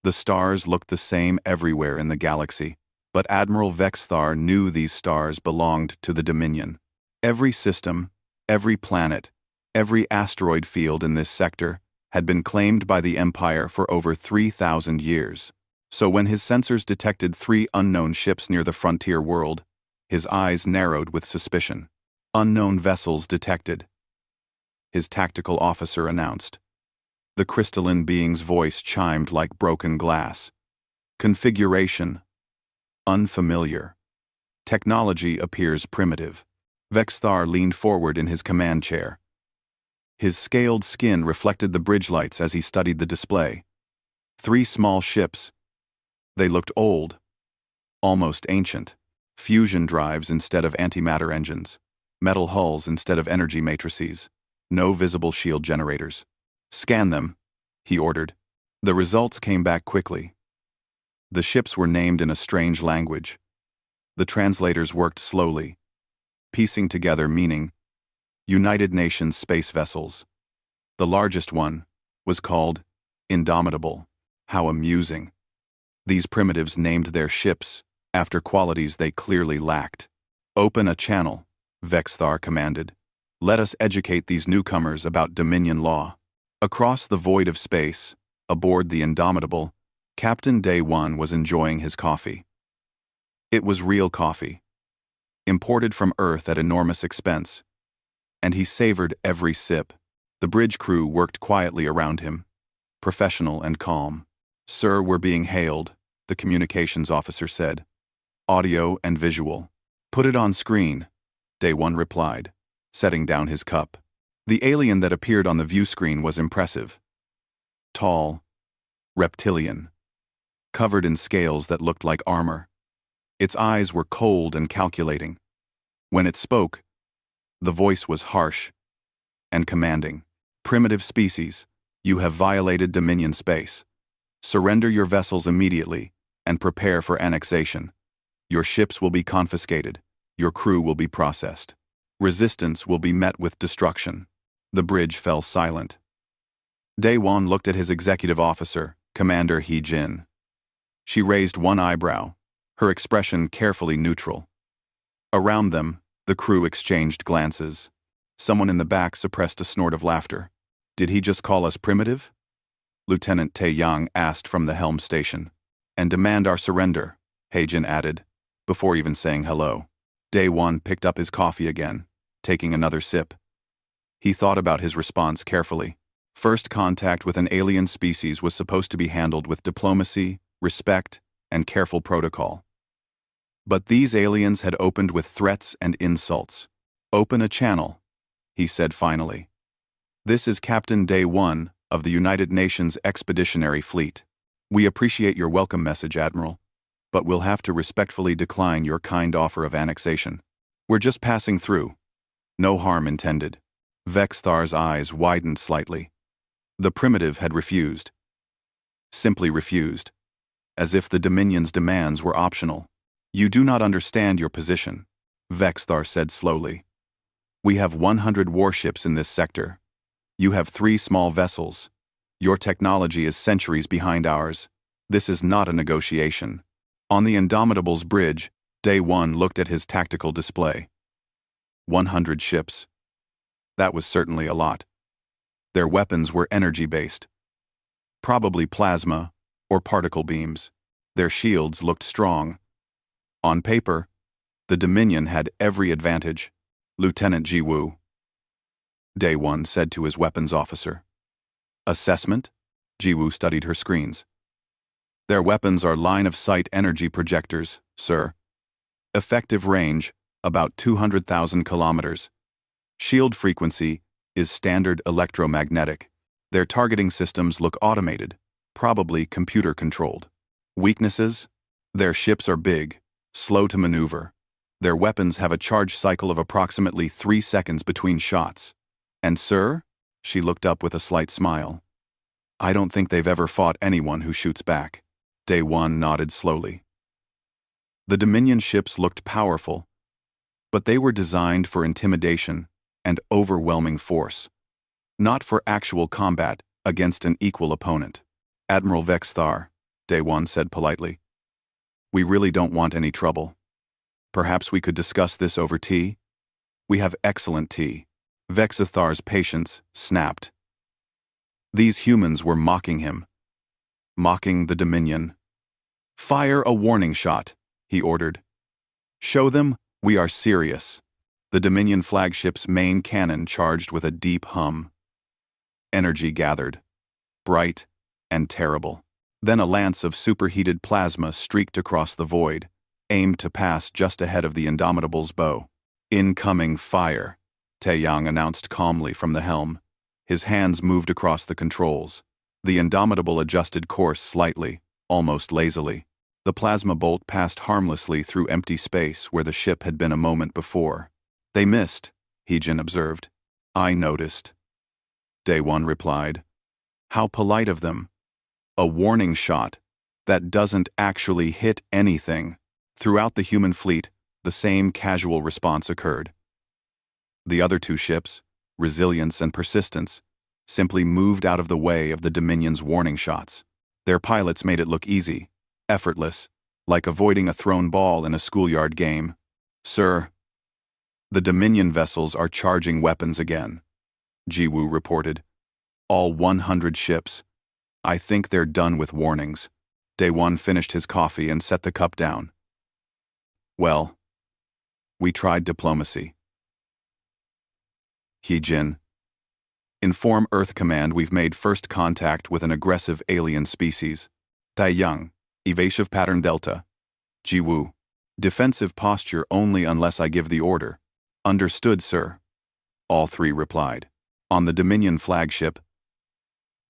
The stars looked the same everywhere in the galaxy, but Admiral Vexthar knew these stars belonged to the Dominion. Every system, every planet, every asteroid field in this sector had been claimed by the Empire for over 3,000 years. So when his sensors detected 3 unknown ships near the frontier world, his eyes narrowed with suspicion. Unknown vessels detected, his tactical officer announced. The crystalline being's voice chimed like broken glass. Configuration: unfamiliar. Technology appears primitive. Vexthar leaned forward in his command chair. His scaled skin reflected the bridge lights as he studied the display. 3 small ships. They looked old, almost ancient. Fusion drives instead of antimatter engines. Metal hulls instead of energy matrices. No visible shield generators. Scan them, he ordered. The results came back quickly. The ships were named in a strange language. The translators worked slowly, piecing together meaning. United Nations space vessels. The largest one was called Indomitable. How amusing. These primitives named their ships after qualities they clearly lacked. Open a channel, Vexthar commanded. Let us educate these newcomers about Dominion law. Across the void of space, aboard the Indomitable, Captain Day 1 was enjoying his coffee. It was real coffee, imported from Earth at enormous expense, and he savored every sip. The bridge crew worked quietly around him, professional and calm. "Sir, we're being hailed," the communications officer said. "Audio and visual. Put it on screen," Day 1 replied, setting down his cup. The alien that appeared on the view screen was impressive. Tall, reptilian, covered in scales that looked like armor. Its eyes were cold and calculating. When it spoke, the voice was harsh and commanding. "Primitive species, you have violated Dominion space. Surrender your vessels immediately and prepare for annexation. Your ships will be confiscated. Your crew will be processed. Resistance will be met with destruction." The bridge fell silent. Day 1 looked at his executive officer, Commander He Jin. She raised one eyebrow, her expression carefully neutral. Around them, the crew exchanged glances. Someone in the back suppressed a snort of laughter. "Did he just call us primitive?" Lieutenant Tae Yang asked from the helm station. "And demand our surrender," He-jin added, before even saying hello. Day 1 picked up his coffee again, taking another sip. He thought about his response carefully. First contact with an alien species was supposed to be handled with diplomacy, respect, and careful protocol. But these aliens had opened with threats and insults. "Open a channel," he said finally. "This is Captain Day 1 of the United Nations Expeditionary Fleet. We appreciate your welcome message, Admiral, but we'll have to respectfully decline your kind offer of annexation. We're just passing through. No harm intended." Vexthar's eyes widened slightly. The primitive had refused. Simply refused. As if the Dominion's demands were optional. "You do not understand your position," Vexthar said slowly. "We have 100 warships in this sector. You have 3 small vessels. Your technology is centuries behind ours. This is not a negotiation." On the Indomitable's bridge, Day 1 looked at his tactical display. 100 ships. That was certainly a lot. Their weapons were energy-based. Probably plasma or particle beams. Their shields looked strong. On paper, the Dominion had every advantage. "Lieutenant Jiwoo," Day 1 said to his weapons officer. "Assessment?" Jiwoo studied her screens. "Their weapons are line-of-sight energy projectors, sir. Effective range, about 200,000 kilometers. Shield frequency is standard electromagnetic. Their targeting systems look automated, probably computer-controlled. Weaknesses? Their ships are big, slow to maneuver. Their weapons have a charge cycle of approximately 3 seconds between shots. And sir?" She looked up with a slight smile. "I don't think they've ever fought anyone who shoots back." Day 1 nodded slowly. The Dominion ships looked powerful, but they were designed for intimidation and overwhelming force, not for actual combat against an equal opponent. "Admiral Vexthar," Day One said politely. We really don't want any trouble. Perhaps we could discuss this over tea? We have excellent tea. Vexithar's patience snapped. These humans were mocking him. Mocking the Dominion. Fire a warning shot, he ordered. Show them we are serious. The Dominion flagship's main cannon charged with a deep hum. Energy gathered. Bright and terrible. Then a lance of superheated plasma streaked across the void, aimed to pass just ahead of the Indomitable's bow. Incoming fire, Taeyang announced calmly from the helm. His hands moved across the controls. The Indomitable adjusted course slightly, almost lazily. The plasma bolt passed harmlessly through empty space where the ship had been a moment before. They missed, Heejin observed. I noticed. Day One replied. How polite of them. A warning shot that doesn't actually hit anything. Throughout the human fleet, the same casual response occurred. The other two ships, Resilience and Persistence, simply moved out of the way of the Dominion's warning shots. Their pilots made it look easy, effortless, like avoiding a thrown ball in a schoolyard game. Sir, the Dominion vessels are charging weapons again, Jiwoo reported. All 100 ships. I think they're done with warnings. Day One finished his coffee and set the cup down. Well, we tried diplomacy. Heejin. Inform Earth Command we've made first contact with an aggressive alien species. Taeyang, evasive pattern Delta. Jiwoo. Defensive posture only unless I give the order. Understood, sir. All three replied. On the Dominion flagship,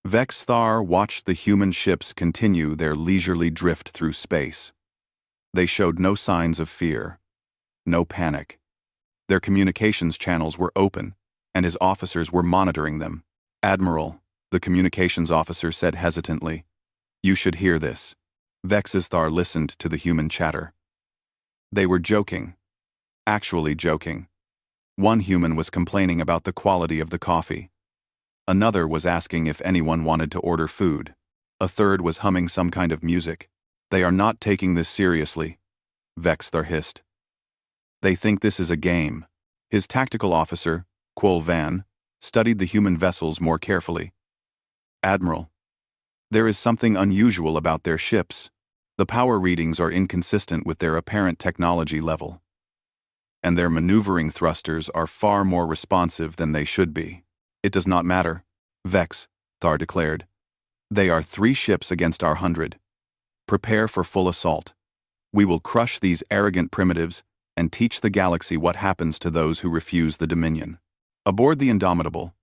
Vexthar watched the human ships continue their leisurely drift through space. They showed no signs of fear, no panic. Their communications channels were open, and his officers were monitoring them. Admiral, the communications officer said hesitantly, you should hear this. Vexthar listened to the human chatter. They were joking. Actually joking. One human was complaining about the quality of the coffee. Another was asking if anyone wanted to order food. A third was humming some kind of music. They are not taking this seriously, Vexthar hissed. They think this is a game. His tactical officer, Quol Van, studied the human vessels more carefully. Admiral, there is something unusual about their ships. The power readings are inconsistent with their apparent technology level. And their maneuvering thrusters are far more responsive than they should be. It does not matter, Vexthar declared. They are 3 ships against our 100. Prepare for full assault. We will crush these arrogant primitives and teach the galaxy what happens to those who refuse the Dominion. Aboard the Indomitable,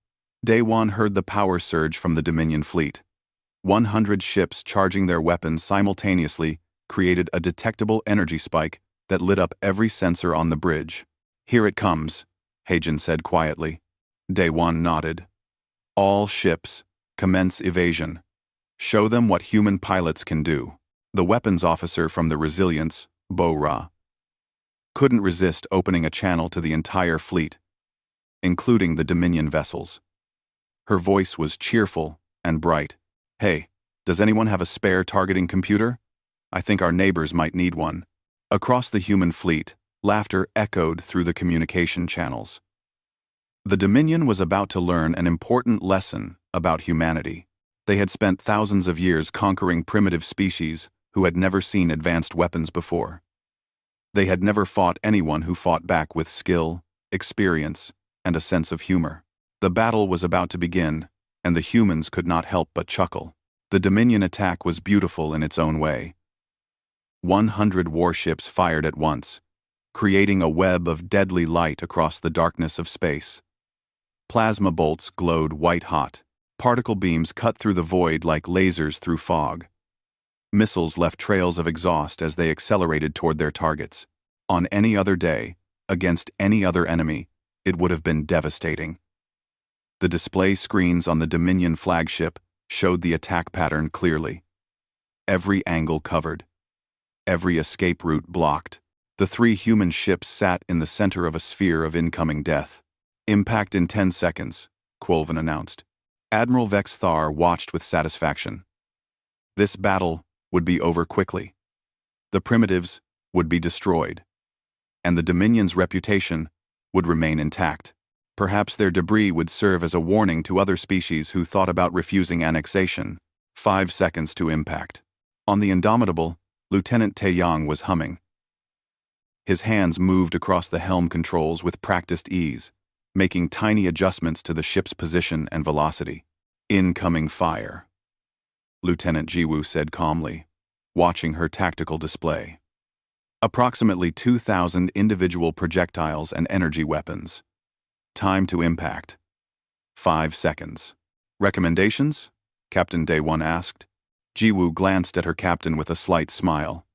Day One heard the power surge from the Dominion fleet. 100 ships charging their weapons simultaneously created a detectable energy spike that lit up every sensor on the bridge. Here it comes, Heijin said quietly. Day One nodded. All ships, commence evasion. Show them what human pilots can do. The weapons officer from the Resilience, Bo-Ra, couldn't resist opening a channel to the entire fleet, including the Dominion vessels. Her voice was cheerful and bright. Hey, does anyone have a spare targeting computer? I think our neighbors might need one. Across the human fleet, laughter echoed through the communication channels. The Dominion was about to learn an important lesson about humanity. They had spent thousands of years conquering primitive species who had never seen advanced weapons before. They had never fought anyone who fought back with skill, experience, and a sense of humor. The battle was about to begin, and the humans could not help but chuckle. The Dominion attack was beautiful in its own way. 100 warships fired at once, creating a web of deadly light across the darkness of space. Plasma bolts glowed white-hot. Particle beams cut through the void like lasers through fog. Missiles left trails of exhaust as they accelerated toward their targets. On any other day, against any other enemy, it would have been devastating. The display screens on the Dominion flagship showed the attack pattern clearly. Every angle covered. Every escape route blocked. The 3 human ships sat in the center of a sphere of incoming death. Impact in 10 seconds, Quolvan announced. Admiral Vexthar watched with satisfaction. This battle would be over quickly. The primitives would be destroyed, and the Dominion's reputation would remain intact. Perhaps their debris would serve as a warning to other species who thought about refusing annexation. 5 seconds to impact. On the Indomitable, Lieutenant Taeyang was humming. His hands moved across the helm controls with practiced ease, making tiny adjustments to the ship's position and velocity. Incoming fire, Lieutenant Jiwoo said calmly, watching her tactical display. Approximately 2,000 individual projectiles and energy weapons. Time to impact. 5 seconds. Recommendations? Captain Daewon asked. Jiwoo glanced at her captain with a slight smile.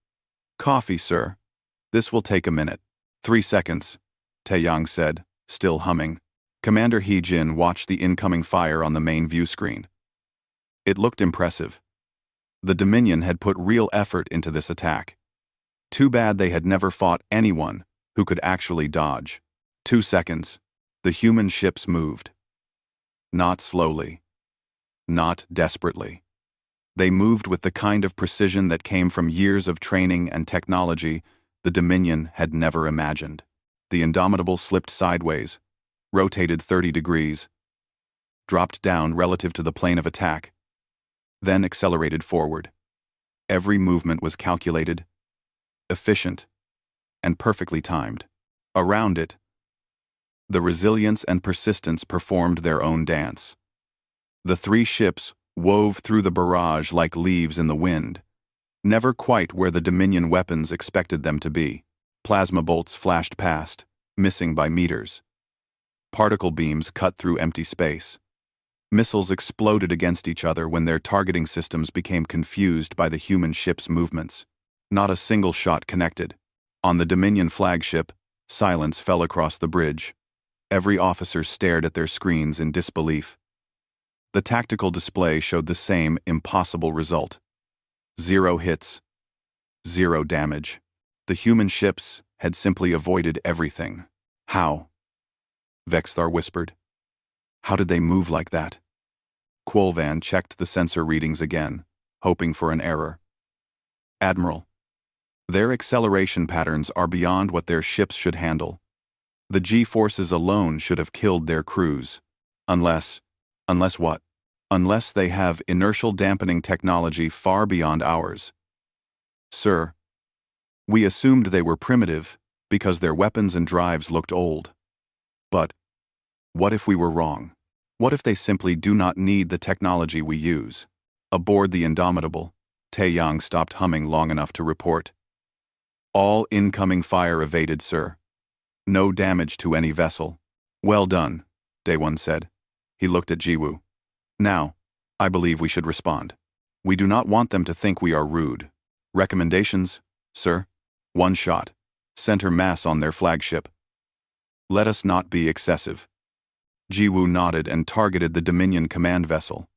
Coffee, sir. This will take a minute. 3 seconds, Taeyang said, still humming. Commander Hee-jin watched the incoming fire on the main view screen. It looked impressive. The Dominion had put real effort into this attack. Too bad they had never fought anyone who could actually dodge. 2 seconds. The human ships moved. Not slowly. Not desperately. They moved with the kind of precision that came from years of training and technology the Dominion had never imagined. The Indomitable slipped sideways, rotated 30 degrees, dropped down relative to the plane of attack, then accelerated forward. Every movement was calculated, efficient, and perfectly timed. Around it, the resilience and persistence performed their own dance. The 3 ships wove through the barrage like leaves in the wind, never quite where the Dominion weapons expected them to be. Plasma bolts flashed past, missing by meters. Particle beams cut through empty space. Missiles exploded against each other when their targeting systems became confused by the human ship's movements. Not a single shot connected. On the Dominion flagship, silence fell across the bridge. Every officer stared at their screens in disbelief. The tactical display showed the same impossible result. 0 hits. 0 damage. The human ships had simply avoided everything. How? Vexthar whispered. How did they move like that? Quolvan checked the sensor readings again, hoping for an error. Admiral, their acceleration patterns are beyond what their ships should handle. The G-forces alone should have killed their crews. Unless what? Unless they have inertial dampening technology far beyond ours. Sir, we assumed they were primitive because their weapons and drives looked old. But what if we were wrong? What if they simply do not need the technology we use? Aboard the Indomitable, Taeyang stopped humming long enough to report. All incoming fire evaded, sir. No damage to any vessel. Well done, Daewon said. He looked at Jiwoo. Now, I believe we should respond. We do not want them to think we are rude. Recommendations, sir? 1 shot. Center mass on their flagship. Let us not be excessive. Jiwoo nodded and targeted the Dominion command vessel.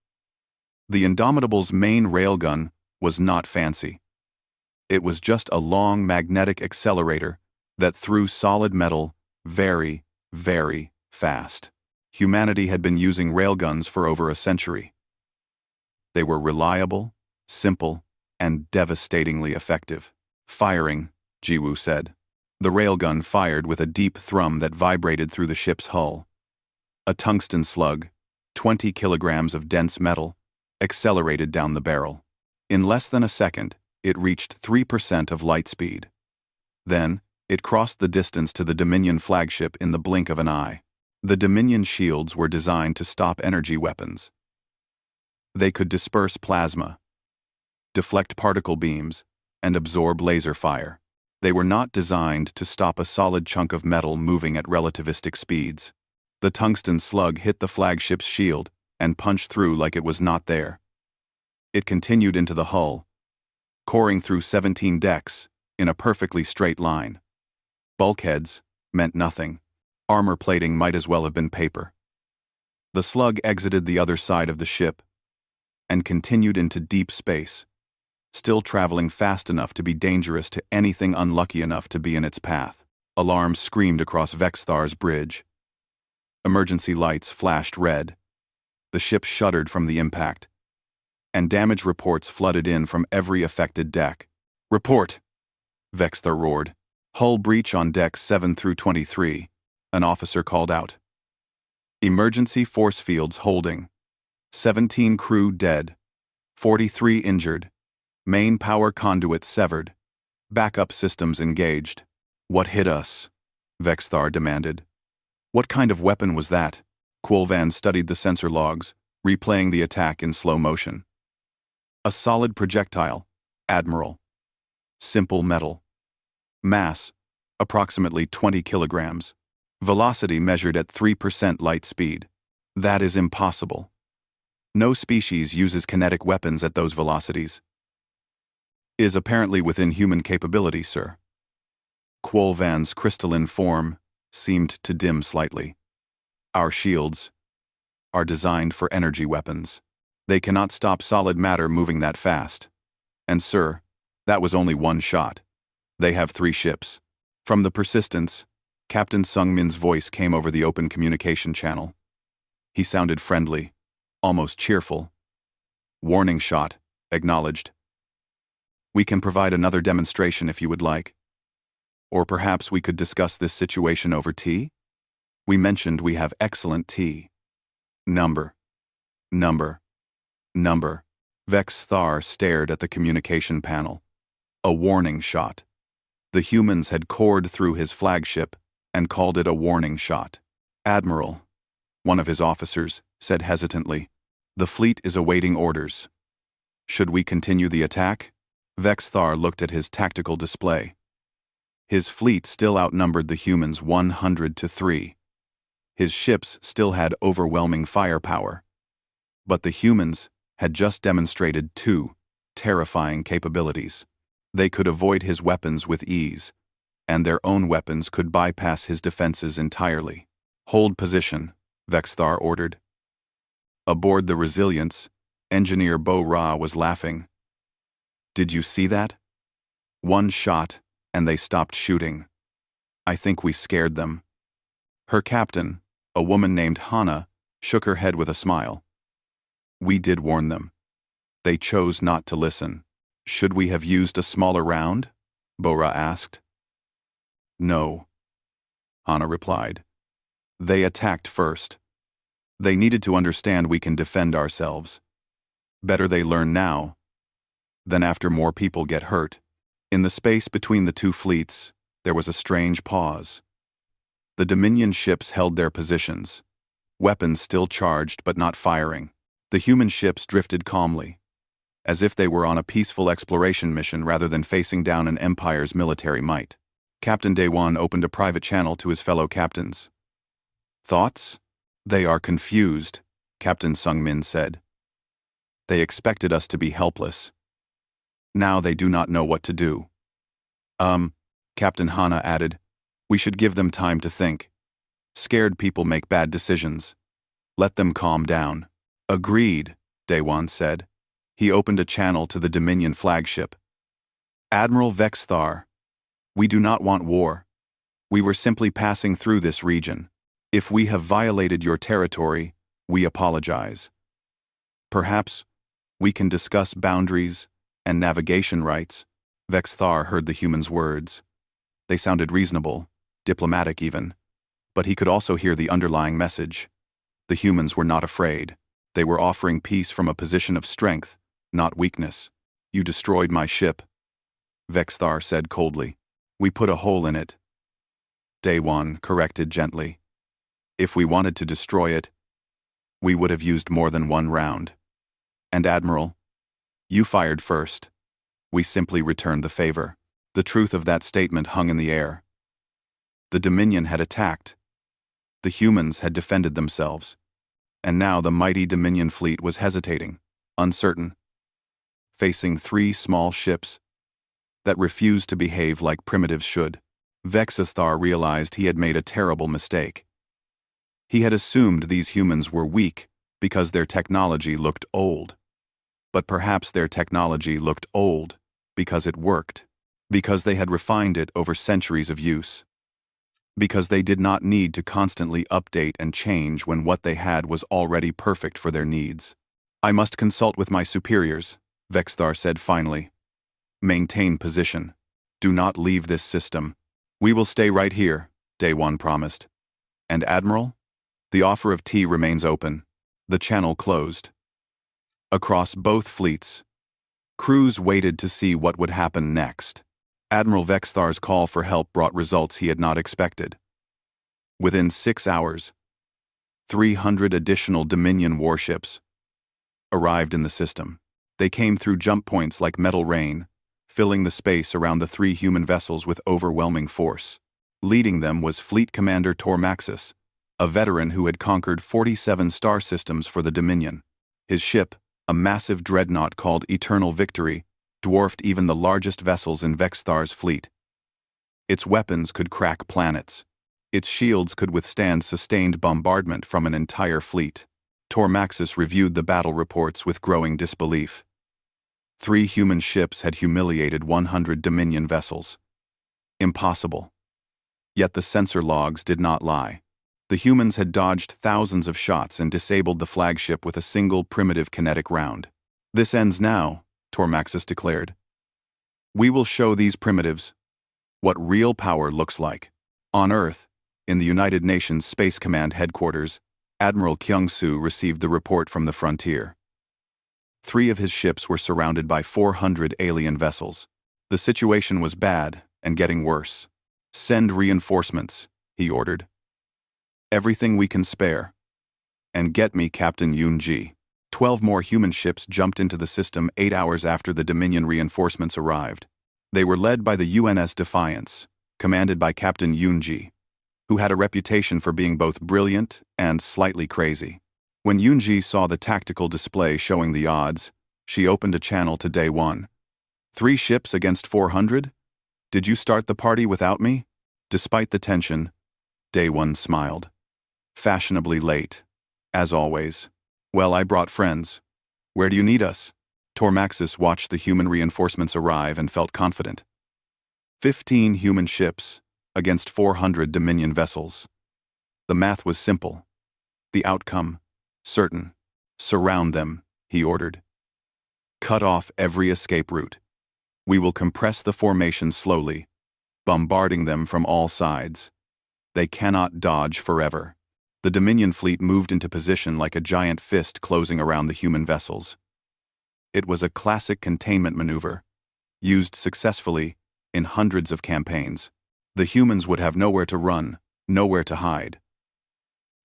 The Indomitable's main railgun was not fancy. It was just a long magnetic accelerator that threw solid metal very, very fast. Humanity had been using railguns for over a century. They were reliable, simple, and devastatingly effective. Firing, Jiwoo said. The railgun fired with a deep thrum that vibrated through the ship's hull. A tungsten slug, 20 kilograms of dense metal, accelerated down the barrel. In less than a second, it reached 3% of light speed. Then, it crossed the distance to the Dominion flagship in the blink of an eye. The Dominion shields were designed to stop energy weapons. They could disperse plasma, deflect particle beams, and absorb laser fire. They were not designed to stop a solid chunk of metal moving at relativistic speeds. The tungsten slug hit the flagship's shield and punched through like it was not there. It continued into the hull, coring through 17 decks in a perfectly straight line. Bulkheads meant nothing. Armor plating might as well have been paper. The slug exited the other side of the ship and continued into deep space, still traveling fast enough to be dangerous to anything unlucky enough to be in its path. Alarms screamed across Vexthar's bridge. Emergency lights flashed red. The ship shuddered from the impact, and damage reports flooded in from every affected deck. "Report!" Vexthar roared. "Hull breach on decks 7 through 23, an officer called out. "Emergency force fields holding. 17 crew dead. 43 injured. Main power conduit severed. Backup systems engaged." "What hit us?" Vexthar demanded. "What kind of weapon was that?" Quolvan studied the sensor logs, replaying the attack in slow motion. "A solid projectile, Admiral. Simple metal. Mass, approximately 20 kilograms. Velocity measured at 3% light speed. That is impossible. No species uses kinetic weapons at those velocities." "Is apparently within human capability, sir." Quolvan's crystalline form seemed to dim slightly. "Our shields are designed for energy weapons. They cannot stop solid matter moving that fast. And sir, that was only one shot. They have 3 ships." From the Persistence, Captain Sungmin's voice came over the open communication channel. He sounded friendly, almost cheerful. "Warning shot, acknowledged. We can provide another demonstration if you would like. Or perhaps we could discuss this situation over tea? We mentioned we have excellent tea." Number. Vexthar stared at the communication panel. A warning shot. The humans had cored through his flagship and called it a warning shot. "Admiral," one of his officers said hesitantly, "the fleet is awaiting orders. Should we continue the attack?" Vexthar looked at his tactical display. His fleet still outnumbered the humans 100 to 3. His ships still had overwhelming firepower. But the humans had just demonstrated 2 terrifying capabilities. They could avoid his weapons with ease, and their own weapons could bypass his defenses entirely. "Hold position," Vexthar ordered. Aboard the Resilience, Engineer Bo Ra was laughing. "Did you see that? 1 shot, and they stopped shooting. I think we scared them." Her captain, a woman named Hana, shook her head with a smile. "We did warn them. They chose not to listen." "Should we have used a smaller round?" Bora asked. "No," Hana replied. "They attacked first. They needed to understand we can defend ourselves. Better they learn now than after more people get hurt." In the space between the 2 fleets, there was a strange pause. The Dominion ships held their positions, weapons still charged but not firing. The human ships drifted calmly, as if they were on a peaceful exploration mission rather than facing down an empire's military might. Captain Daewon opened a private channel to his fellow captains. "Thoughts?" "They are confused," Captain Sungmin said. "They expected us to be helpless. Now they do not know what to do." Captain Hana added, "We should give them time to think. Scared people make bad decisions. Let them calm down." "Agreed," Daewon said. He opened a channel to the Dominion flagship. "Admiral Vexthar, we do not want war. We were simply passing through this region. If we have violated your territory, we apologize. Perhaps we can discuss boundaries and navigation rights." Vexthar heard the humans' words. They sounded reasonable, diplomatic even, but he could also hear the underlying message. The humans were not afraid. They were offering peace from a position of strength, not weakness. "You destroyed my ship," Vexthar said coldly. "We put a hole in it," Daewon corrected gently. "If we wanted to destroy it, we would have used more than 1 round. And Admiral, you fired first. We simply returned the favor." The truth of that statement hung in the air. The Dominion had attacked. The humans had defended themselves. And now the mighty Dominion fleet was hesitating, uncertain, facing 3 small ships that refused to behave like primitives should. Vexthar realized he had made a terrible mistake. He had assumed these humans were weak because their technology looked old. But perhaps their technology looked old because it worked, because they had refined it over centuries of use, because they did not need to constantly update and change when what they had was already perfect for their needs. I must consult with my superiors, Vexthar said finally. Maintain position. Do not leave this system. We will stay right here, Day One promised. And Admiral? The offer of tea remains open. The channel closed. Across both fleets, crews waited to see what would happen next. Admiral Vexthar's call for help brought results he had not expected. Within 6 hours, 300 additional Dominion warships arrived in the system. They came through jump points like metal rain, filling the space around the 3 human vessels with overwhelming force. Leading them was Fleet Commander Tormaxis, a veteran who had conquered 47 star systems for the Dominion. His ship, a massive dreadnought called Eternal Victory, dwarfed even the largest vessels in Vexthar's fleet. Its weapons could crack planets. Its shields could withstand sustained bombardment from an entire fleet. Tormaxis reviewed the battle reports with growing disbelief. 3 human ships had humiliated 100 Dominion vessels. Impossible. Yet the sensor logs did not lie. The humans had dodged thousands of shots and disabled the flagship with a single primitive kinetic round. This ends now, Tormaxis declared. We will show these primitives what real power looks like. On Earth, in the United Nations Space Command headquarters, Admiral Kyung-soo received the report from the frontier. 3 of his ships were surrounded by 400 alien vessels. The situation was bad and getting worse. Send reinforcements, he ordered. Everything we can spare. And get me Captain Yoon-ji. 12 more human ships jumped into the system 8 hours after the Dominion reinforcements arrived. They were led by the UNS Defiance, commanded by Captain Yoon-ji, who had a reputation for being both brilliant and slightly crazy. When Yoon-ji saw the tactical display showing the odds, she opened a channel to Day One. 3 ships against 400? Did you start the party without me? Despite the tension, Day One smiled. Fashionably late, as always. Well, I brought friends. Where do you need us? Tormaxis watched the human reinforcements arrive and felt confident. 15 human ships against 400 Dominion vessels. The math was simple. The outcome, certain. Surround them, he ordered. Cut off every escape route. We will compress the formation slowly, bombarding them from all sides. They cannot dodge forever. The Dominion fleet moved into position like a giant fist closing around the human vessels. It was a classic containment maneuver, used successfully in hundreds of campaigns. The humans would have nowhere to run, nowhere to hide.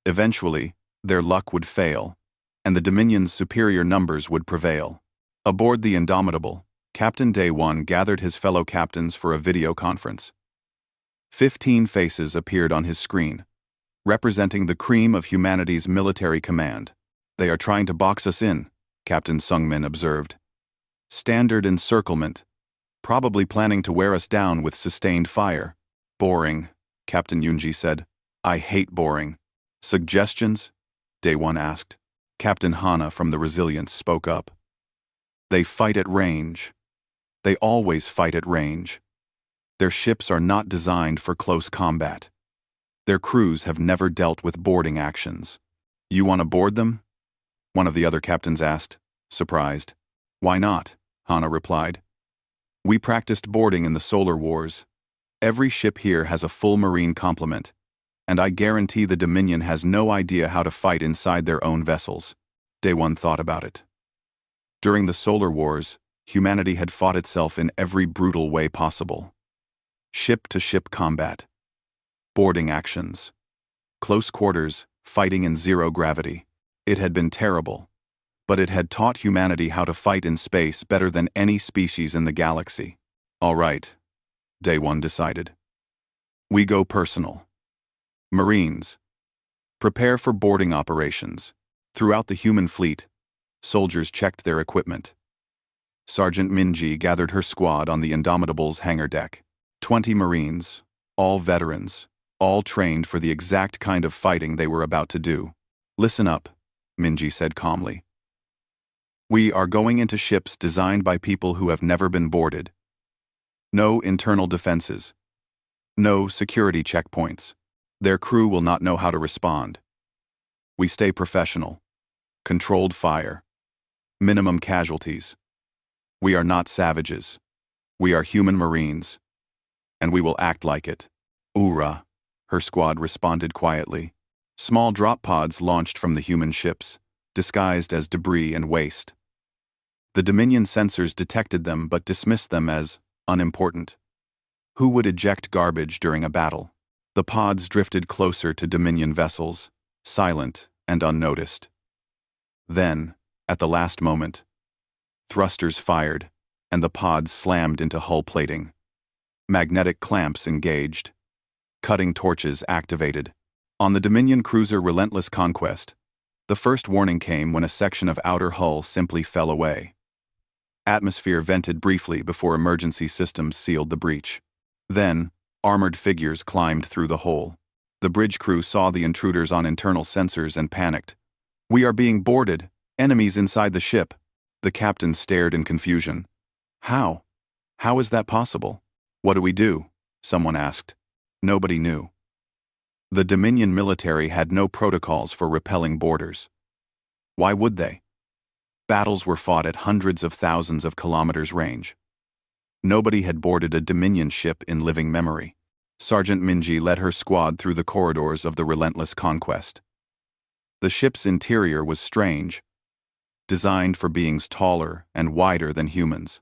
Eventually, their luck would fail, and the Dominion's superior numbers would prevail. Aboard the Indomitable, Captain Day One gathered his fellow captains for a video conference. 15 faces appeared on his screen, representing the cream of humanity's military command. They are trying to box us in, Captain Sungmin observed. Standard encirclement, probably planning to wear us down with sustained fire. Boring, Captain Yoonji said. I hate boring. Suggestions? Day One asked. Captain Hana from the Resilience spoke up. They fight at range. They always fight at range. Their ships are not designed for close combat. Their crews have never dealt with boarding actions. You want to board them? One of the other captains asked, surprised. Why not? Hana replied. We practiced boarding in the Solar Wars. Every ship here has a full marine complement, and I guarantee the Dominion has no idea how to fight inside their own vessels. Day One thought about it. During the Solar Wars, humanity had fought itself in every brutal way possible. Ship-to-ship combat. Boarding actions. Close quarters, fighting in zero gravity. It had been terrible, but it had taught humanity how to fight in space better than any species in the galaxy. All right, Day One decided. We go personal. Marines, prepare for boarding operations. Throughout the human fleet, soldiers checked their equipment. Sergeant Minji gathered her squad on the Indomitable's hangar deck. 20 Marines, all veterans, all trained for the exact kind of fighting they were about to do. Listen up, Minji said calmly. We are going into ships designed by people who have never been boarded. No internal defenses. No security checkpoints. Their crew will not know how to respond. We stay professional. Controlled fire. Minimum casualties. We are not savages. We are human Marines. And we will act like it. Oorah, her squad responded quietly. Small drop pods launched from the human ships, disguised as debris and waste. The Dominion sensors detected them but dismissed them as unimportant. Who would eject garbage during a battle? The pods drifted closer to Dominion vessels, silent and unnoticed. Then, at the last moment, thrusters fired, and the pods slammed into hull plating. Magnetic clamps engaged. Cutting torches activated. On the Dominion cruiser Relentless Conquest, the first warning came when a section of outer hull simply fell away. Atmosphere vented briefly before emergency systems sealed the breach. Then, armored figures climbed through the hole. The bridge crew saw the intruders on internal sensors and panicked. "We are being boarded. Enemies inside the ship." The captain stared in confusion. How? How is that possible? What do we do? Someone asked. Nobody knew. The Dominion military had no protocols for repelling boarders. Why would they? Battles were fought at hundreds of thousands of kilometers range. Nobody had boarded a Dominion ship in living memory. Sergeant Minji led her squad through the corridors of the Relentless Conquest. The ship's interior was strange, designed for beings taller and wider than humans.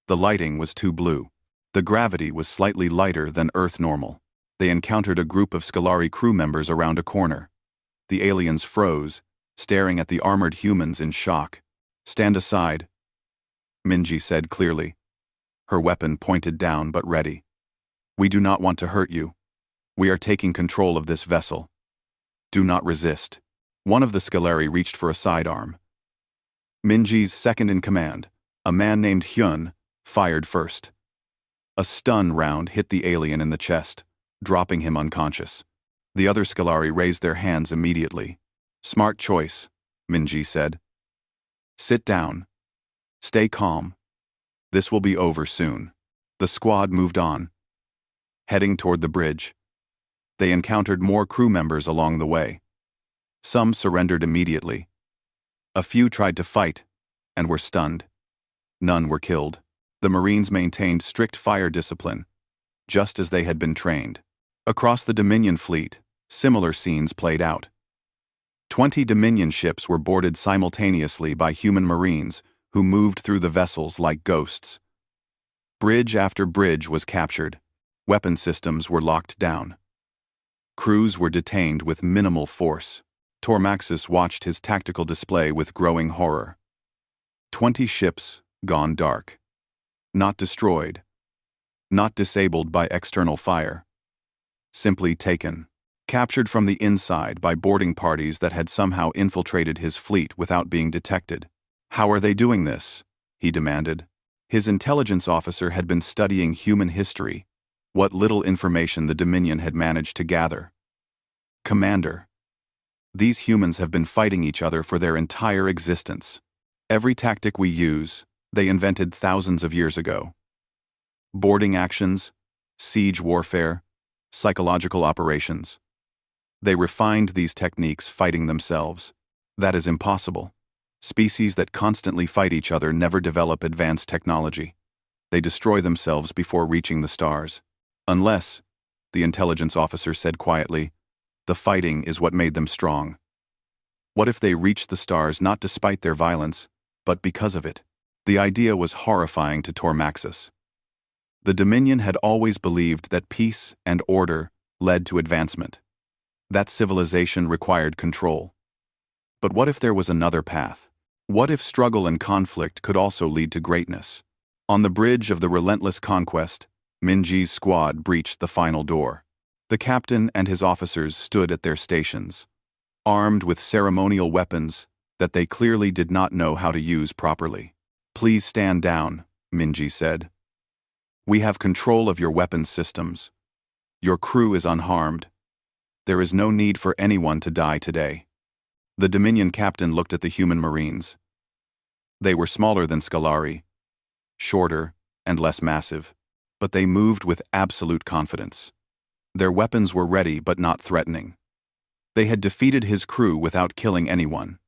The lighting was too blue. The gravity was slightly lighter than Earth normal. They encountered a group of Scolari crew members around a corner. The aliens froze, staring at the armored humans in shock. "Stand aside," Minji said clearly, her weapon pointed down but ready. "We do not want to hurt you. We are taking control of this vessel. Do not resist." One of the Scolari reached for a sidearm. Minji's second-in-command, a man named Hyun, fired first. A stun round hit the alien in the chest, dropping him unconscious. The other Scolari raised their hands immediately. "Smart choice," Minji said. "Sit down. Stay calm. This will be over soon." The squad moved on, heading toward the bridge. They encountered more crew members along the way. Some surrendered immediately. A few tried to fight, and were stunned. None were killed. The Marines maintained strict fire discipline, just as they had been trained. Across the Dominion fleet, similar scenes played out. 20 Dominion ships were boarded simultaneously by human Marines who moved through the vessels like ghosts. Bridge after bridge was captured. Weapon systems were locked down. Crews were detained with minimal force. Tormaxus watched his tactical display with growing horror. 20 ships gone dark. Not destroyed. Not disabled by external fire. Simply taken. Captured from the inside by boarding parties that had somehow infiltrated his fleet without being detected. "How are they doing this?" he demanded. His intelligence officer had been studying human history, what little information the Dominion had managed to gather. "Commander, these humans have been fighting each other for their entire existence. Every tactic we use, they invented thousands of years ago. Boarding actions, siege warfare, psychological operations. They refined these techniques fighting themselves. That is impossible. Species that constantly fight each other never develop advanced technology. They destroy themselves before reaching the stars. Unless," the intelligence officer said quietly, "the fighting is what made them strong. What if they reached the stars not despite their violence, but because of it?" The idea was horrifying to Tormaxus. The Dominion had always believed that peace and order led to advancement. That civilization required control. But what if there was another path? What if struggle and conflict could also lead to greatness? On the bridge of the Relentless Conquest, Minji's squad breached the final door. The captain and his officers stood at their stations, armed with ceremonial weapons that they clearly did not know how to use properly. "Please stand down," Minji said. "We have control of your weapons systems. Your crew is unharmed. There is no need for anyone to die today." The Dominion captain looked at the human Marines. They were smaller than Scolari, shorter and less massive, but they moved with absolute confidence. Their weapons were ready but not threatening. They had defeated his crew without killing anyone,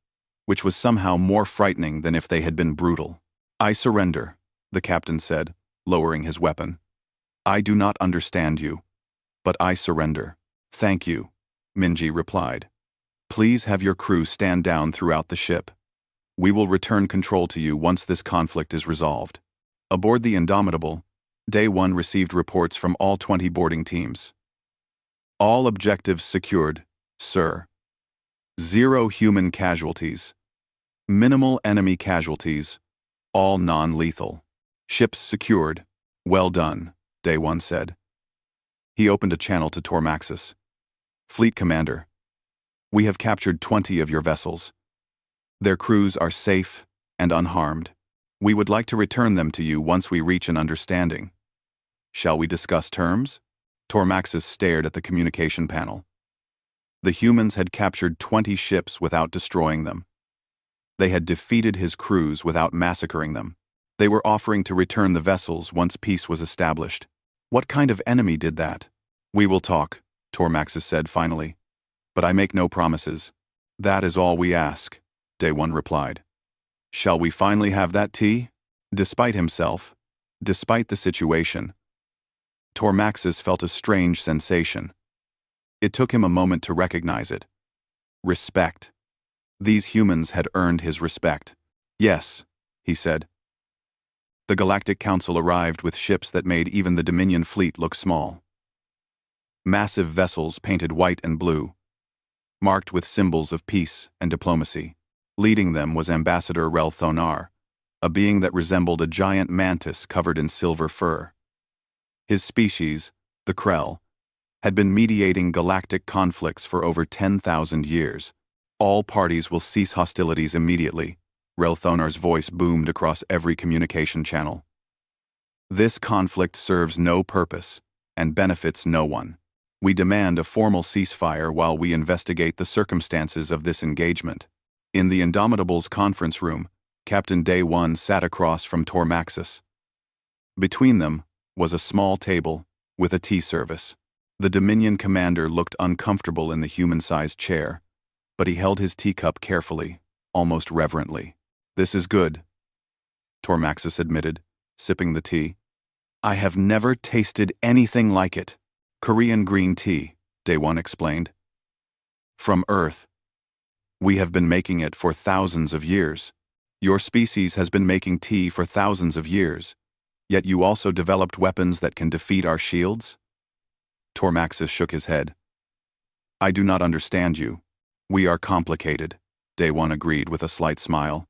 which was somehow more frightening than if they had been brutal. "I surrender," the captain said, lowering his weapon. "I do not understand you, but I surrender." "Thank you," Minji replied. "Please have your crew stand down throughout the ship. We will return control to you once this conflict is resolved." Aboard the Indomitable, Day 1 received reports from all 20 boarding teams. "All objectives secured, sir. 0 human casualties. Minimal enemy casualties. All non-lethal. Ships secured. Well done," Day 1 said. He opened a channel to Tormaxis. "Fleet Commander, we have captured 20 of your vessels. Their crews are safe and unharmed. We would like to return them to you once we reach an understanding. Shall we discuss terms?" Tormaxis stared at the communication panel. The humans had captured 20 ships without destroying them. They had defeated his crews without massacring them. They were offering to return the vessels once peace was established. What kind of enemy did that? "We will talk," Tormaxis said finally. "But I make no promises." "That is all we ask," Day 1 replied. "Shall we finally have that tea?" Despite himself, despite the situation, Tormaxis felt a strange sensation. It took him a moment to recognize it. Respect. These humans had earned his respect. "Yes," he said. The Galactic Council arrived with ships that made even the Dominion fleet look small. Massive vessels painted white and blue, marked with symbols of peace and diplomacy. Leading them was Ambassador Rel Thonar, a being that resembled a giant mantis covered in silver fur. His species, the Krell, had been mediating galactic conflicts for over 10,000 years. "All parties will cease hostilities immediately," Rel Thonar's voice boomed across every communication channel. "This conflict serves no purpose and benefits no one. We demand a formal ceasefire while we investigate the circumstances of this engagement." In the Indomitable's conference room, Captain Day 1 sat across from Tormaxis. Between them was a small table with a tea service. The Dominion commander looked uncomfortable in the human-sized chair, but he held his teacup carefully, almost reverently. "This is good," Tormaxis admitted, sipping the tea. "I have never tasted anything like it." "Korean green tea," Day 1 explained. "From Earth. We have been making it for thousands of years. Your species has been making tea for thousands of years, yet you also developed weapons that can defeat our shields?" Tormaxis shook his head. "I do not understand you. We are complicated," Day 1 agreed with a slight smile.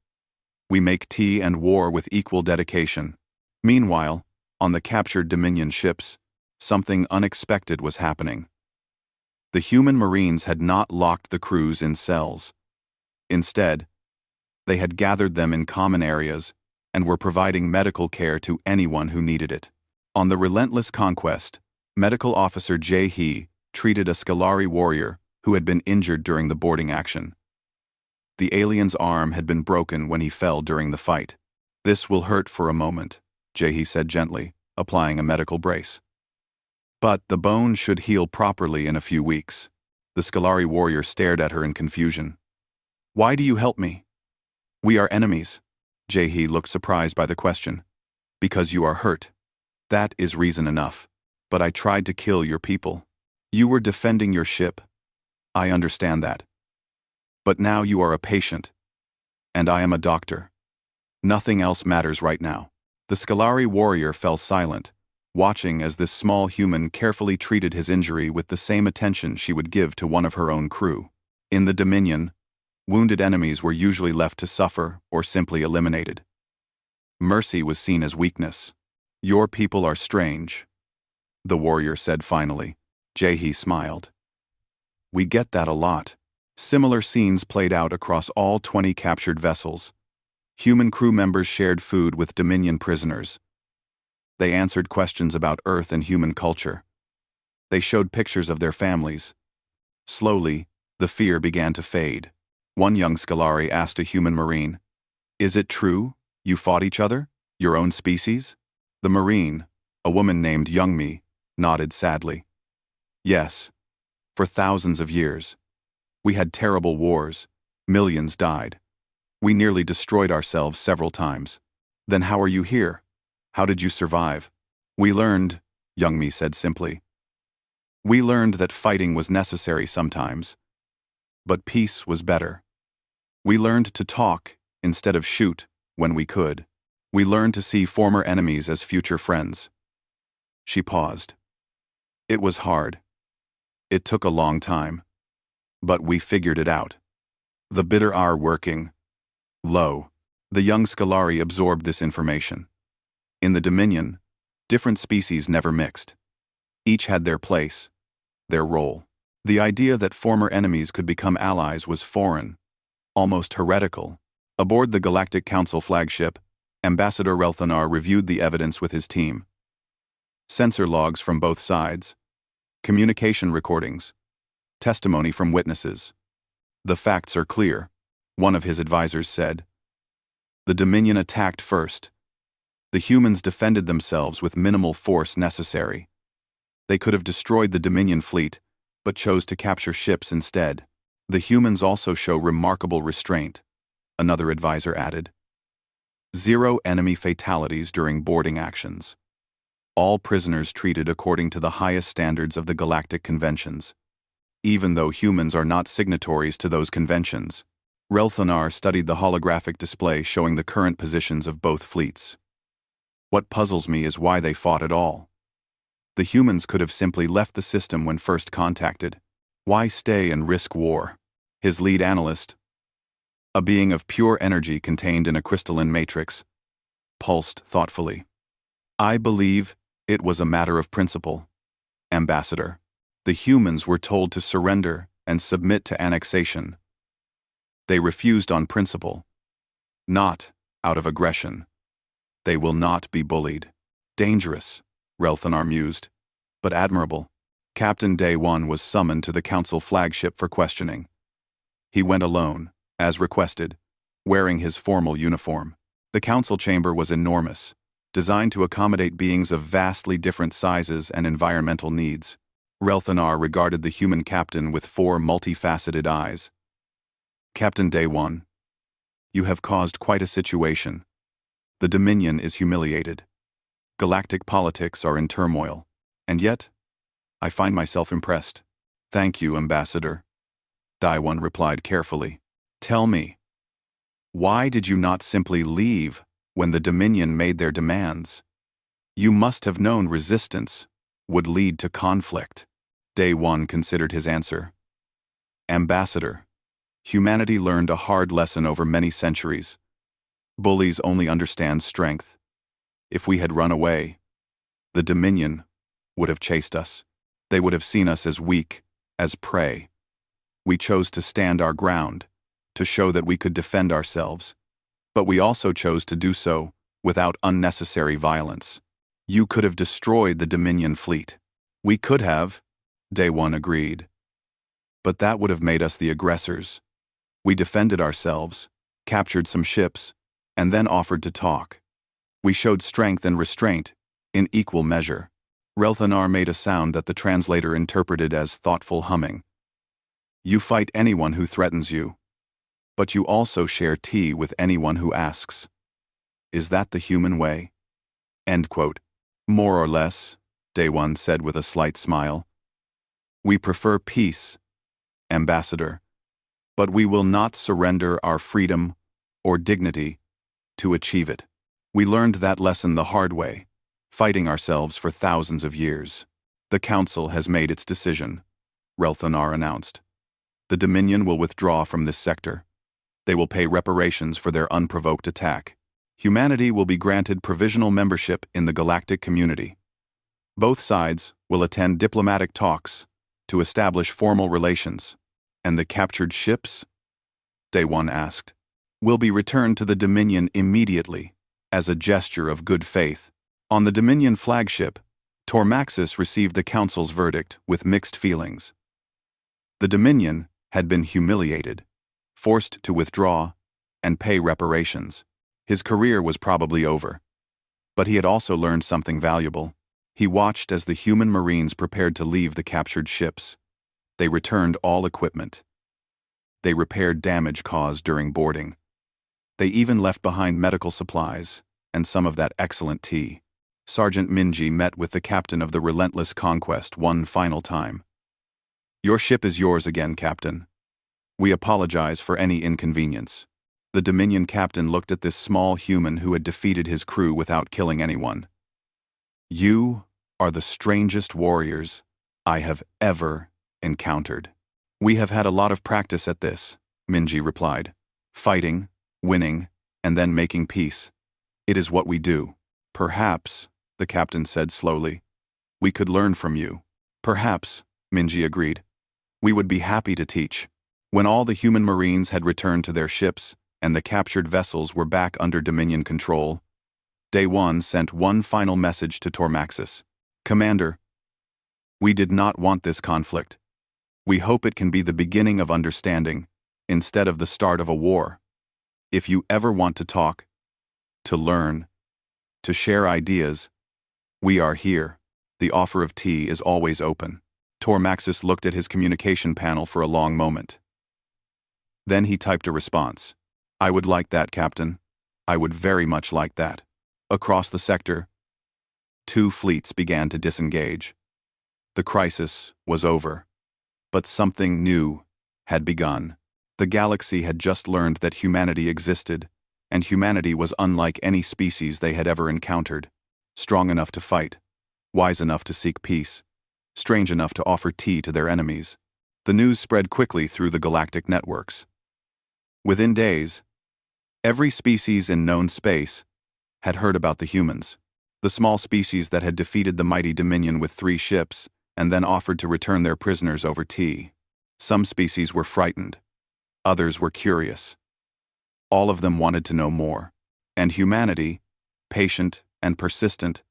"We make tea and war with equal dedication." Meanwhile, on the captured Dominion ships, something unexpected was happening. The human Marines had not locked the crews in cells. Instead, they had gathered them in common areas and were providing medical care to anyone who needed it. On the Relentless Conquest, Medical Officer Jae-hee treated a Scolari warrior who had been injured during the boarding action. The alien's arm had been broken when he fell during the fight. "This will hurt for a moment," Jae-hee said gently, applying a medical brace. "But the bone should heal properly in a few weeks." The Scolari warrior stared at her in confusion. "Why do you help me?" "We are enemies." Jae-hee looked surprised by the question. "Because you are hurt. That is reason enough. But I tried to kill your people. You were defending your ship. I understand that. But now you are a patient, and I am a doctor. Nothing else matters right now." The Scolari warrior fell silent, watching as this small human carefully treated his injury with the same attention she would give to one of her own crew. In the Dominion, wounded enemies were usually left to suffer or simply eliminated. Mercy was seen as weakness. "Your people are strange," the warrior said finally. Jae-hee smiled. "We get that a lot." Similar scenes played out across all 20 captured vessels. Human crew members shared food with Dominion prisoners. They answered questions about Earth and human culture. They showed pictures of their families. Slowly, the fear began to fade. One young Scolari asked a human Marine, "Is it true you fought each other, your own species?" The Marine, a woman named Youngmi, nodded sadly. "Yes, for thousands of years. We had terrible wars. Millions died. We nearly destroyed ourselves several times. Then how are you here? How did you survive? We learned, Youngmi said simply. We learned that fighting was necessary sometimes, but peace was better. We learned to talk instead of shoot when we could. We learned to see former enemies as future friends. She paused. It was hard. It took a long time. But we figured it out. The bitter are working. Low. The young Scolari absorbed this information. In the Dominion, different species never mixed. Each had their place, their role. The idea that former enemies could become allies was foreign, almost heretical. Aboard the Galactic Council flagship, Ambassador Relthanar reviewed the evidence with his team. Sensor logs from both sides, communication recordings, testimony from witnesses. The facts are clear, one of his advisors said. The Dominion attacked first. The humans defended themselves with minimal force necessary. They could have destroyed the Dominion fleet, but chose to capture ships instead. The humans also show remarkable restraint, another advisor added. 0 enemy fatalities during boarding actions. All prisoners treated according to the highest standards of the Galactic Conventions. Even though humans are not signatories to those conventions, Relthanar studied the holographic display showing the current positions of both fleets. What puzzles me is why they fought at all. The humans could have simply left the system when first contacted. Why stay and risk war? His lead analyst, a being of pure energy contained in a crystalline matrix, pulsed thoughtfully. I believe it was a matter of principle. Ambassador, the humans were told to surrender and submit to annexation. They refused on principle, not out of aggression. They will not be bullied. Dangerous, Relthanar mused, but admirable. Captain Day 1 was summoned to the Council flagship for questioning. He went alone, as requested, wearing his formal uniform. The council chamber was enormous, designed to accommodate beings of vastly different sizes and environmental needs. Relthanar regarded the human captain with 4 multifaceted eyes. Captain Day 1, you have caused quite a situation. The Dominion is humiliated. Galactic politics are in turmoil, and yet, I find myself impressed. Thank you, Ambassador. Daiwan replied carefully. Tell me, why did you not simply leave when the Dominion made their demands? You must have known resistance would lead to conflict. Day 1 considered his answer. Ambassador, humanity learned a hard lesson over many centuries. Bullies only understand strength. If we had run away, the Dominion would have chased us. They would have seen us as weak, as prey. We chose to stand our ground, to show that we could defend ourselves. But we also chose to do so without unnecessary violence. You could have destroyed the Dominion fleet. We could have, Day 1 agreed. But that would have made us the aggressors. We defended ourselves, captured some ships, and then offered to talk. We showed strength and restraint in equal measure. Relthanar made a sound that the translator interpreted as thoughtful humming. You fight anyone who threatens you, but you also share tea with anyone who asks. Is that the human way? End quote. More or less, Day 1 said with a slight smile. We prefer peace, Ambassador, but we will not surrender our freedom or dignity to achieve it. We learned that lesson the hard way, fighting ourselves for thousands of years. The Council has made its decision, Relthanar announced. The Dominion will withdraw from this sector. They will pay reparations for their unprovoked attack. Humanity will be granted provisional membership in the galactic community. Both sides will attend diplomatic talks to establish formal relations. And the captured ships? Day 1 asked. Will be returned to the Dominion immediately, as a gesture of good faith. On the Dominion flagship, Tormaxis received the Council's verdict with mixed feelings. The Dominion had been humiliated, forced to withdraw, and pay reparations. His career was probably over. But he had also learned something valuable. He watched as the human Marines prepared to leave the captured ships. They returned all equipment. They repaired damage caused during boarding. They even left behind medical supplies, and some of that excellent tea. Sergeant Minji met with the captain of the relentless conquest one final time. "Your ship is yours again, Captain. We apologize for any inconvenience." The Dominion captain looked at this small human who had defeated his crew without killing anyone. "You are the strangest warriors I have ever encountered." "We have had a lot of practice at this," Minji replied. "Fighting, winning, and then making peace. It is what we do." "Perhaps," the captain said slowly, "we could learn from you." "Perhaps," Minji agreed. "We would be happy to teach." When all the human Marines had returned to their ships and the captured vessels were back under Dominion control, Day 1 sent one final message to Tormaxis. "Commander, we did not want this conflict. We hope it can be the beginning of understanding, instead of the start of a war. If you ever want to talk, to learn, to share ideas, we are here. The offer of tea is always open." Tormaxis looked at his communication panel for a long moment. Then he typed a response. "I would like that, Captain. I would very much like that." Across the sector, 2 fleets began to disengage. The crisis was over. But something new had begun. The galaxy had just learned that humanity existed, and humanity was unlike any species they had ever encountered. Strong enough to fight, wise enough to seek peace, strange enough to offer tea to their enemies. The news spread quickly through the galactic networks. Within days, every species in known space had heard about the humans, the small species that had defeated the mighty Dominion with 3 ships and then offered to return their prisoners over tea. Some species were frightened. Others were curious. All of them wanted to know more. And humanity, patient and persistent,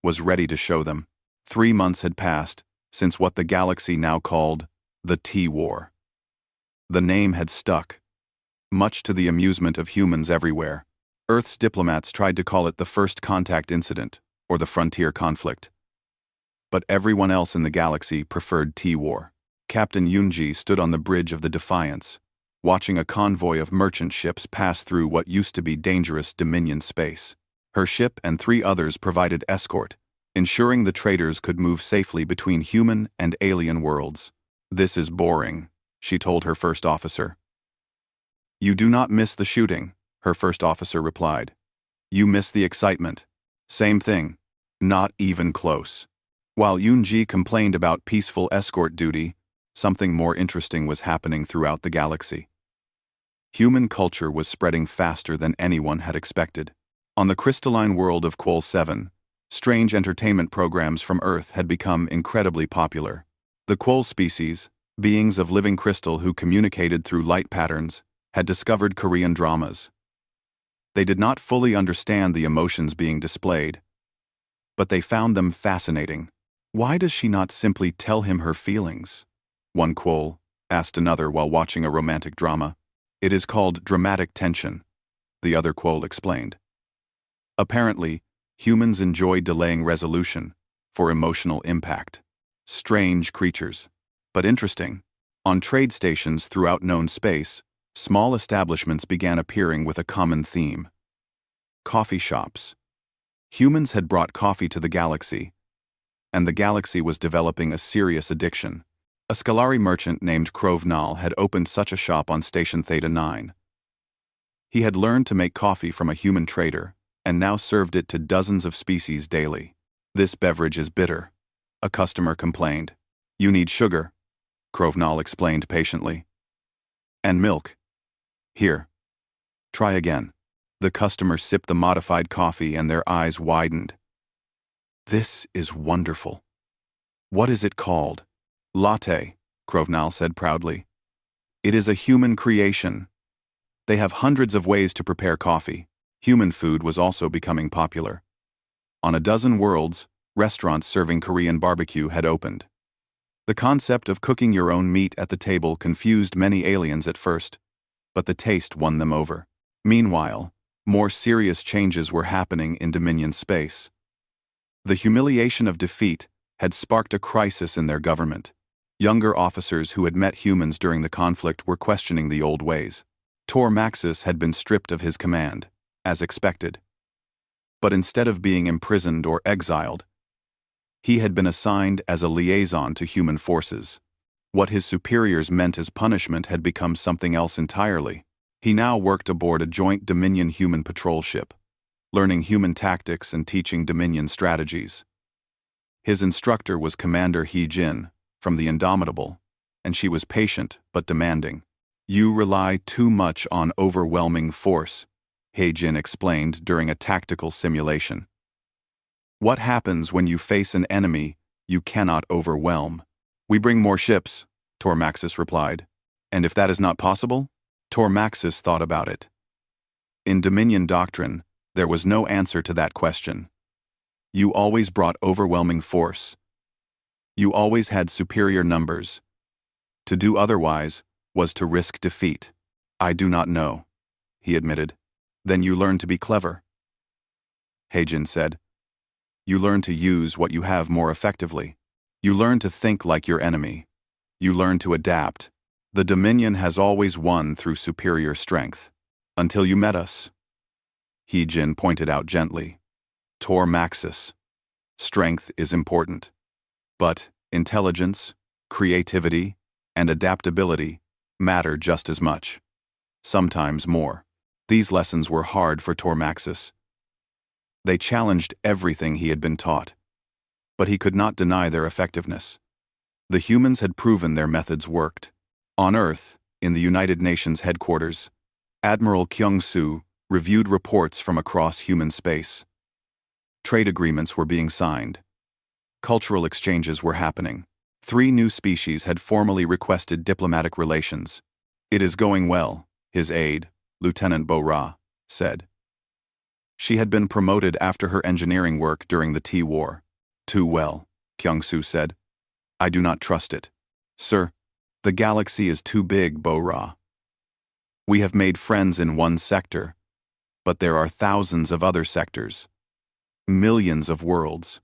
was ready to show them. 3 months had passed since what the galaxy now called the Tea War. The name had stuck, much to the amusement of humans everywhere. Earth's diplomats tried to call it the First Contact Incident, or the Frontier Conflict. But everyone else in the galaxy preferred Tea War. Captain Yunji stood on the bridge of the Defiance, watching a convoy of merchant ships pass through what used to be dangerous Dominion space. Her ship and 3 others provided escort, ensuring the traders could move safely between human and alien worlds. "This is boring," she told her first officer. "You do not miss the shooting," her first officer replied. "You miss the excitement." "Same thing. Not even close." While Yunji complained about peaceful escort duty, something more interesting was happening throughout the galaxy. Human culture was spreading faster than anyone had expected. On the crystalline world of Quol 7, strange entertainment programs from Earth had become incredibly popular. The Quol species, beings of living crystal who communicated through light patterns, had discovered Korean dramas. They did not fully understand the emotions being displayed, but they found them fascinating. "Why does she not simply tell him her feelings?" one Quol asked another while watching a romantic drama. "It is called dramatic tension," the other Quol explained. Apparently, humans enjoy delaying resolution for emotional impact. Strange creatures, but interesting. On trade stations throughout known space, small establishments began appearing with a common theme. Coffee shops. Humans had brought coffee to the galaxy, and the galaxy was developing a serious addiction. A Scalari merchant named Krovnal had opened such a shop on Station Theta 9. He had learned to make coffee from a human trader, and now served it to dozens of species daily. "This beverage is bitter," a customer complained. "You need sugar," Krovnal explained patiently. "And milk. Here. Try again." The customer sipped the modified coffee and their eyes widened. "This is wonderful. What is it called?" "Latte," Krovnal said proudly. "It is a human creation. They have hundreds of ways to prepare coffee." Human food was also becoming popular. On a dozen worlds, restaurants serving Korean barbecue had opened. The concept of cooking your own meat at the table confused many aliens at first, but the taste won them over. Meanwhile, more serious changes were happening in Dominion space. The humiliation of defeat had sparked a crisis in their government. Younger officers who had met humans during the conflict were questioning the old ways. Tor Maxis had been stripped of his command, as expected. But instead of being imprisoned or exiled, he had been assigned as a liaison to human forces. What his superiors meant as punishment had become something else entirely. He now worked aboard a joint Dominion human patrol ship, learning human tactics and teaching Dominion strategies. His instructor was Commander He Jin, from the Indomitable, and she was patient but demanding. "You rely too much on overwhelming force," He Jin explained during a tactical simulation. "What happens when you face an enemy you cannot overwhelm?" "We bring more ships," Tor Maxis replied. "And if that is not possible?" Tor Maxis thought about it. In Dominion doctrine, there was no answer to that question. You always brought overwhelming force. You always had superior numbers. To do otherwise was to risk defeat. "I do not know," he admitted. "Then you learn to be clever," Heijin said. "You learn to use what you have more effectively. You learn to think like your enemy. You learn to adapt. The Dominion has always won through superior strength. Until you met us," Heijin pointed out gently. "Tor Maxis. Strength is important. But intelligence, creativity, and adaptability matter just as much. Sometimes more." These lessons were hard for Tor Maxis. They challenged everything he had been taught. But he could not deny their effectiveness. The humans had proven their methods worked. On Earth, in the United Nations headquarters, Admiral Kyung-soo reviewed reports from across human space. Trade agreements were being signed. Cultural exchanges were happening. 3 new species had formally requested diplomatic relations. "It is going well," his aide, Lieutenant Bo-ra, said. She had been promoted after her engineering work during the Tea War. "Too well," Kyung-soo said. "I do not trust it." "Sir, the galaxy is too big, Bo-ra. We have made friends in one sector, but there are thousands of other sectors. Millions of worlds.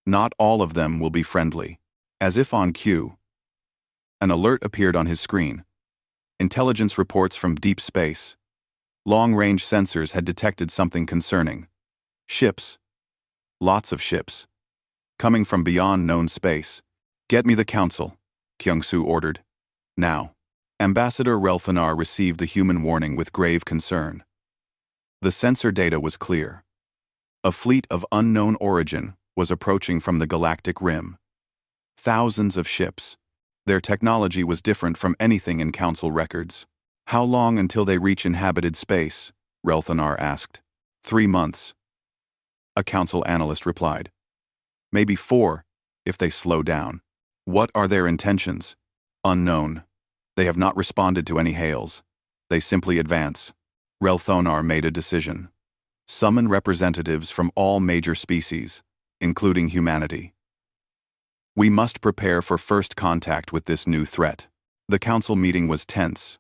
Not all of them will be friendly." As if on cue, an alert appeared on his screen. Intelligence reports from deep space. Long-range sensors had detected something concerning. Ships. Lots of ships. Coming from beyond known space. "Get me the council," Kyung-soo ordered. "Now." Ambassador Relthanar received the human warning with grave concern. The sensor data was clear. A fleet of unknown origin was approaching from the galactic rim. Thousands of ships. Their technology was different from anything in Council records. "How long until they reach inhabited space?" Relthanar asked. 3 months. A Council analyst replied. "Maybe 4, if they slow down." "What are their intentions?" "Unknown. They have not responded to any hails. They simply advance." Relthanar made a decision. "Summon representatives from all major species, including humanity. We must prepare for first contact with this new threat." The council meeting was tense.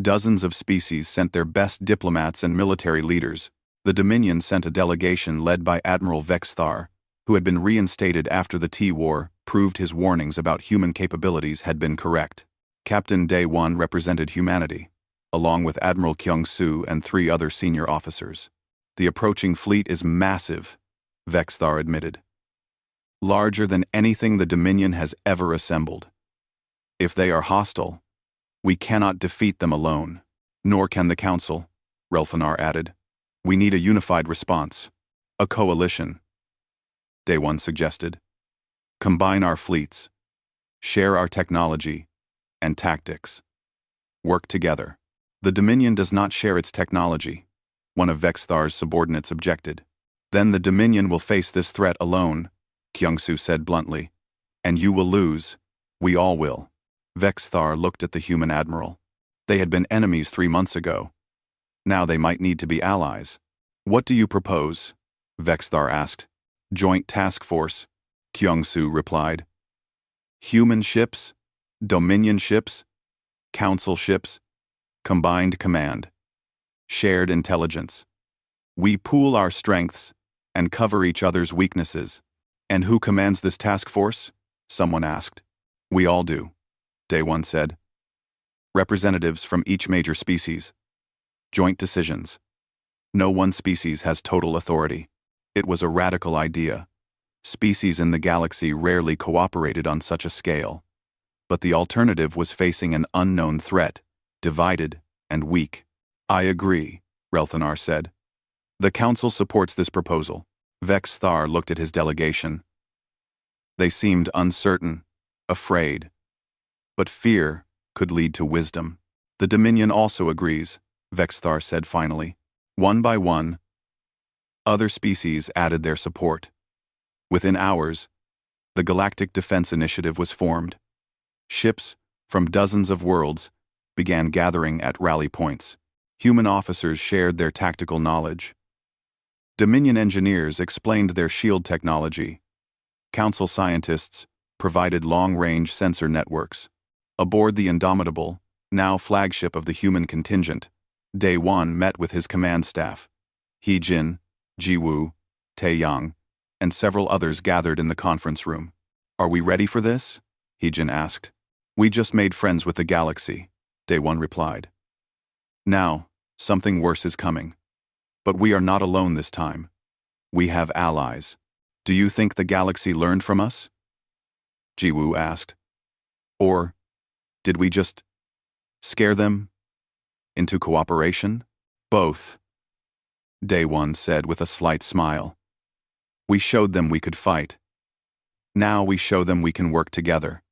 Dozens of species sent their best diplomats and military leaders. The Dominion sent a delegation led by Admiral Vexthar, who had been reinstated after the Tea War, proved his warnings about human capabilities had been correct. Captain Day-1 represented humanity, along with Admiral Kyung-soo and 3 other senior officers. "The approaching fleet is massive," Vexthar admitted. "Larger than anything the Dominion has ever assembled. If they are hostile, we cannot defeat them alone. Nor can the Council," Relthanar added. "We need a unified response. A coalition," Day-1 suggested. "Combine our fleets, share our technology and tactics. Work together." "The Dominion does not share its technology," one of Vexthar's subordinates objected. "Then the Dominion will face this threat alone," Kyung-soo said bluntly. "And you will lose. We all will." Vexthar looked at the human admiral. They had been enemies 3 months ago. Now they might need to be allies. "What do you propose?" Vexthar asked. "Joint task force," Kyung-soo replied. "Human ships, Dominion ships, Council ships, combined command, shared intelligence. We pool our strengths and cover each other's weaknesses." "And who commands this task force?" someone asked. "We all do," Day-1 said. representatives from each major species. Joint decisions. No one species has total authority. It was a radical idea. Species in the galaxy rarely cooperated on such a scale. But the alternative was facing an unknown threat, divided and weak. I agree, Relthanar said. The Council supports this proposal. Vex Thar looked at his delegation. They seemed uncertain, afraid. But fear could lead to wisdom. The Dominion also agrees, Vex Thar said finally. One by one, other species added their support. Within hours, the Galactic Defense Initiative was formed. Ships from dozens of worlds began gathering at rally points. Human officers shared their tactical knowledge. Dominion engineers explained their shield technology. Council scientists provided long-range sensor networks. Aboard the Indomitable, now flagship of the human contingent, Day One met with his command staff. He Jin, Ji Woo, Tae Yang, and several others gathered in the conference room. Are we ready for this? He Jin asked. We just made friends with the galaxy, Day One replied. Now, something worse is coming. But we are not alone this time. We have allies. Do you think the galaxy learned from us? Ji Woo asked. Or did we just scare them into cooperation? Both, Day One said with a slight smile. We showed them we could fight. Now we show them we can work together.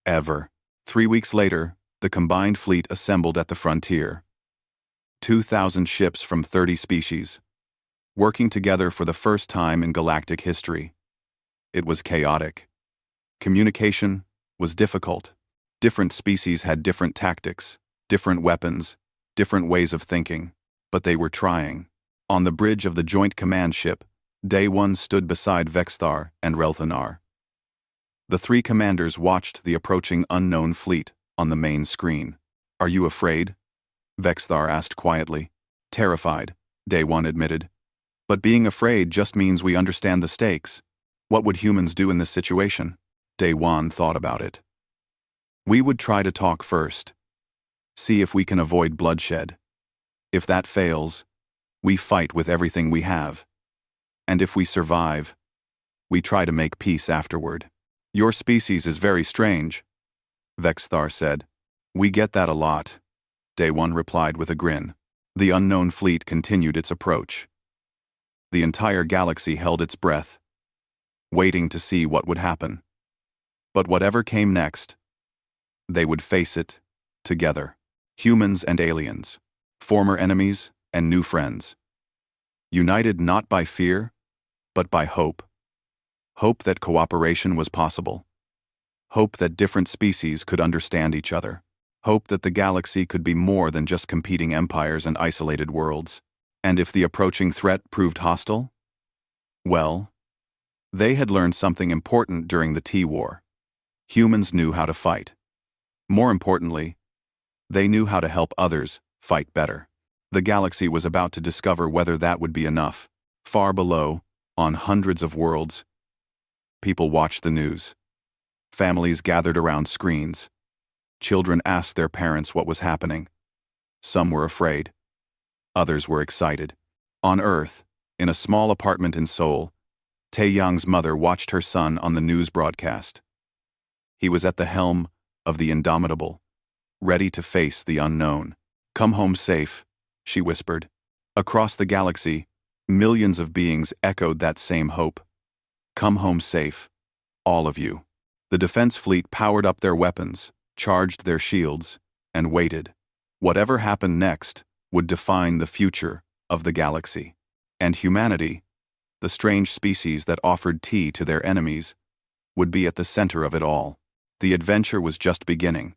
Ever. 3 weeks later, the combined fleet assembled at the frontier. 2,000 ships from 30 species, working together for the first time in galactic history. It was chaotic. Communication was difficult. Different species had different tactics, different weapons, different ways of thinking, but they were trying. On the bridge of the joint command ship, Day One stood beside Vexthar and Relthanar. The three commanders watched the approaching unknown fleet on the main screen. Are you afraid? Vexthar asked quietly. Terrified, Day One admitted. But being afraid just means we understand the stakes. What would humans do in this situation? Day One thought about it. We would try to talk first. See if we can avoid bloodshed. If that fails, we fight with everything we have. And if we survive, we try to make peace afterward. Your species is very strange, Vexthar said. We get that a lot, Day One replied with a grin. The unknown fleet continued its approach. The entire galaxy held its breath, waiting to see what would happen. But whatever came next, they would face it together. Humans and aliens, former enemies and new friends. United not by fear, but by hope. Hope that cooperation was possible. Hope that different species could understand each other. Hope that the galaxy could be more than just competing empires and isolated worlds. And if the approaching threat proved hostile? Well, they had learned something important during the T-War. Humans knew how to fight. More importantly, they knew how to help others fight better. The galaxy was about to discover whether that would be enough. Far below, on hundreds of worlds, people watched the news. Families gathered around screens. Children asked their parents what was happening. Some were afraid. Others were excited. On Earth, in a small apartment in Seoul, Tae Yang's mother watched her son on the news broadcast. He was at the helm of the Indomitable, ready to face the unknown. Come home safe, she whispered. Across the galaxy, millions of beings echoed that same hope. Come home safe, all of you. The defense fleet powered up their weapons, charged their shields, and waited. Whatever happened next would define the future of the galaxy. And humanity, the strange species that offered tea to their enemies, would be at the center of it all. The adventure was just beginning.